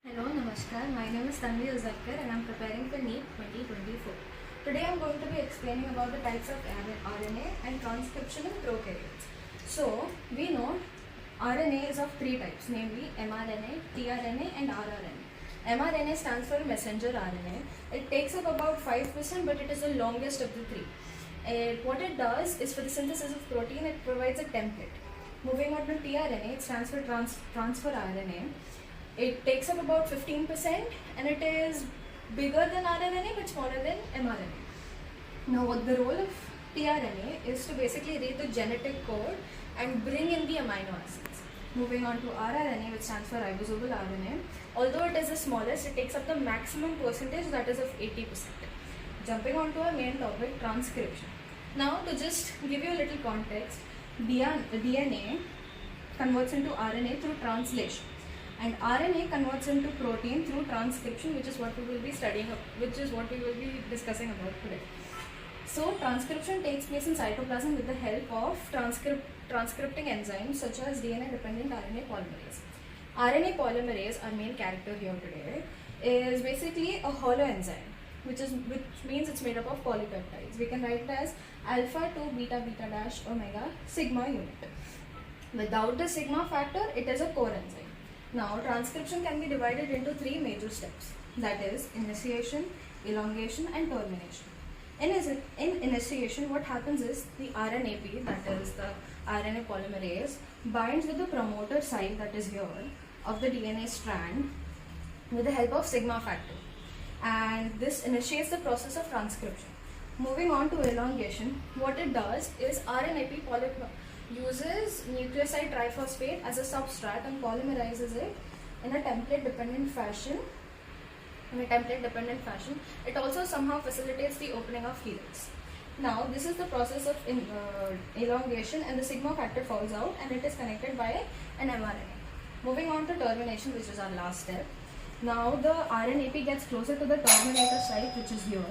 Hello, Namaskar. My name is Tanvi Uzakkar and I am preparing for NEET 2024. Today I am going to be explaining about the types of RNA and transcription in prokaryotes. So, we know RNA is of three types, namely mRNA, tRNA and rRNA. mRNA stands for messenger RNA. It takes up about 5%, but it is the longest of the three. What it does is, for the synthesis of protein, it provides a template. Moving on to tRNA, it stands for transfer RNA. It takes up about 15% and it is bigger than rRNA but smaller than mRNA. Now, what the role of tRNA is to basically read the genetic code and bring in the amino acids. Moving on to rRNA, which stands for ribosomal RNA. Although it is the smallest, it takes up the maximum percentage, that is of 80%. Jumping on to our main topic, transcription. Now, to just give you a little context, DNA converts into RNA through translation, and RNA converts into protein through transcription, which is what we will be studying, which is what we will be discussing about today. So, transcription takes place in cytoplasm with the help of transcripting enzymes such as DNA-dependent RNA polymerase. RNA polymerase, our main character here today, is basically a hollow enzyme, which means it's made up of polypeptides. We can write it as alpha 2 beta beta dash omega sigma unit. Without the sigma factor, it is a core enzyme. Now, transcription can be divided into three major steps, that is initiation, elongation and termination. In initiation, what happens is the RNAP, that is the RNA polymerase, binds with the promoter site, that is here, of the DNA strand with the help of sigma factor, and this initiates the process of transcription. Moving on to elongation, what it does is RNAP uses nucleoside triphosphate as a substrate and polymerizes it in a template dependent fashion. It also somehow facilitates the opening of helix. Now, this is the process of elongation, and the sigma factor falls out and it is connected by an mRNA. Moving on to termination, which is our last step. Now, the RNAP gets closer to the terminator site, which is here,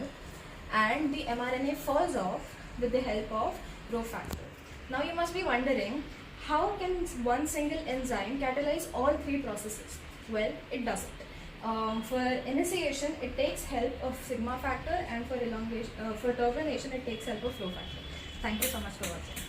and the mRNA falls off with the help of Rho factor. Now, you must be wondering, how can one single enzyme catalyze all three processes? Well, it doesn't. For initiation, it takes help of sigma factor, and for elongation, for termination, it takes help of Rho factor. Thank you so much for watching.